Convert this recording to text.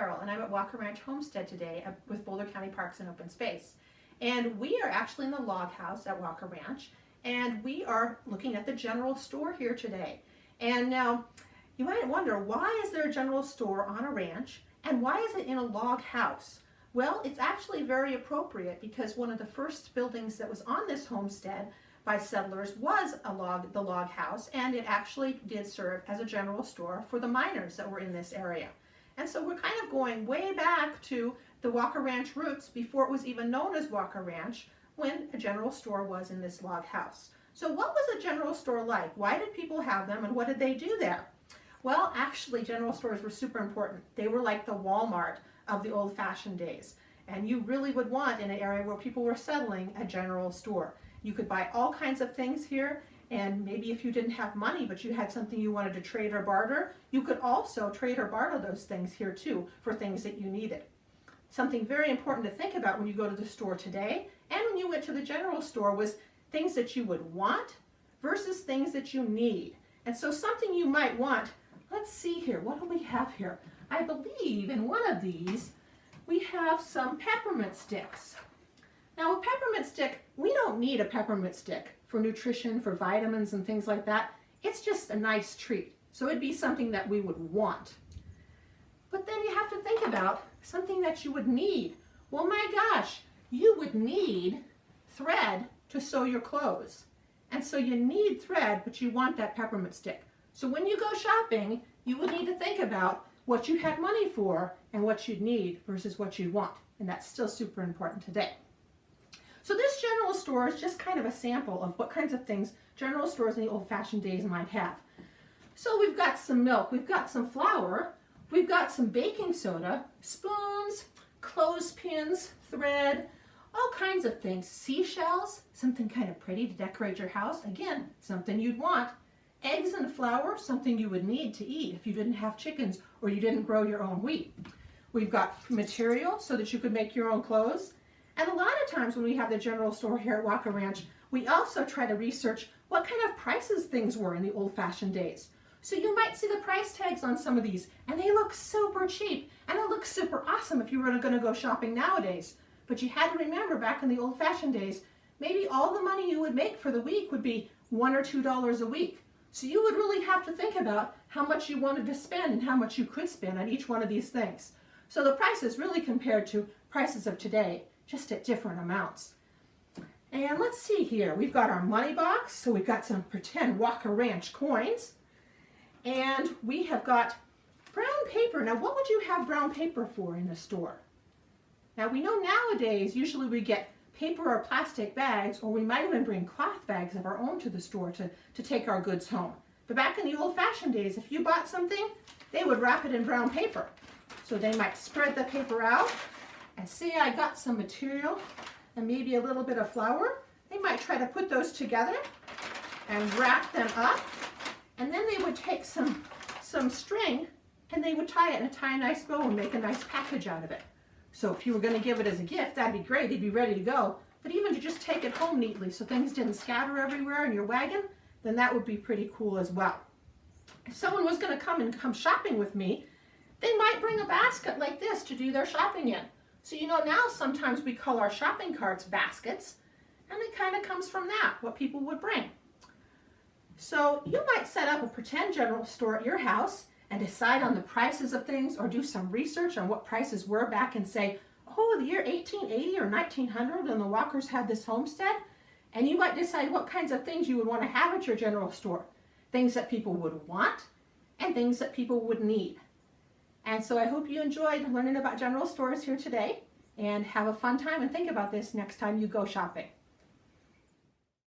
Sheryl, and I'm at Walker Ranch Homestead today with Boulder County Parks and Open Space. And we are actually in the log house at Walker Ranch, and we are looking at the general store here today. And now, you might wonder, why is there a general store on a ranch, and why is it in a log house? Well, it's actually very appropriate because one of the first buildings that was on this homestead by settlers was the log house, and it actually did serve as a general store for the miners that were in this area. And so we're kind of going way back to the Walker Ranch roots before it was even known as Walker Ranch, when a general store was in this log house. So what was a general store like? Why did people have them, and what did they do there? Well, actually, general stores were super important. They were like the Walmart of the old-fashioned days. And you really would want, in an area where people were settling, a general store. You could buy all kinds of things here, and maybe if you didn't have money but you had something you wanted to trade or barter, you could also trade or barter those things here too for things that you needed. Something very important to think about when you go to the store today and when you went to the general store was things that you would want versus things that you need. And so something you might want, let's see here, what do we have here? I believe in one of these we have some peppermint sticks. Now, a peppermint stick, we don't need a peppermint stick for nutrition, for vitamins and things like that. It's just a nice treat. So it'd be something that we would want. But then you have to think about something that you would need. Well, my gosh, you would need thread to sew your clothes. And so you need thread, but you want that peppermint stick. So when you go shopping, you would need to think about what you had money for and what you'd need versus what you'd want. And that's still super important today. So this general store is just kind of a sample of what kinds of things general stores in the old-fashioned days might have. So we've got some milk, we've got some flour, we've got some baking soda, spoons, clothespins, thread, all kinds of things. Seashells, something kind of pretty to decorate your house. Again, something you'd want. Eggs and flour, something you would need to eat if you didn't have chickens or you didn't grow your own wheat. We've got material so that you could make your own clothes. And a lot of times when we have the general store here at Walker Ranch, we also try to research what kind of prices things were in the old-fashioned days. So you might see the price tags on some of these, and they look super cheap, and it looks super awesome if you were going to go shopping nowadays. But you had to remember, back in the old-fashioned days, maybe all the money you would make for the week would be $1 or $2 a week. So you would really have to think about how much you wanted to spend and how much you could spend on each one of these things. So the prices really compared to prices of today, just at different amounts. And let's see here, we've got our money box, so we've got some pretend Walker Ranch coins, and we have got brown paper. Now, what would you have brown paper for in a store? Now, we know nowadays usually we get paper or plastic bags, or we might even bring cloth bags of our own to the store to take our goods home. But back in the old-fashioned days, if you bought something, they would wrap it in brown paper. So they might spread the paper out, and say I got some material and maybe a little bit of flour. They might try to put those together and wrap them up, and then they would take some string and they would tie it in a nice bow and make a nice package out of it. So if you were going to give it as a gift, that'd be great, it'd be ready to go. But even to just take it home neatly so things didn't scatter everywhere in your wagon, then that would be pretty cool as well. If someone was going to come shopping with me, they might bring a basket like this to do their shopping in. So you know, now sometimes we call our shopping carts baskets, and it kind of comes from that, what people would bring. So you might set up a pretend general store at your house and decide on the prices of things, or do some research on what prices were back and say, oh, the year 1880 or 1900 when the Walkers had this homestead, and you might decide what kinds of things you would want to have at your general store. Things that people would want and things that people would need. And so I hope you enjoyed learning about general stores here today, and have a fun time and think about this next time you go shopping.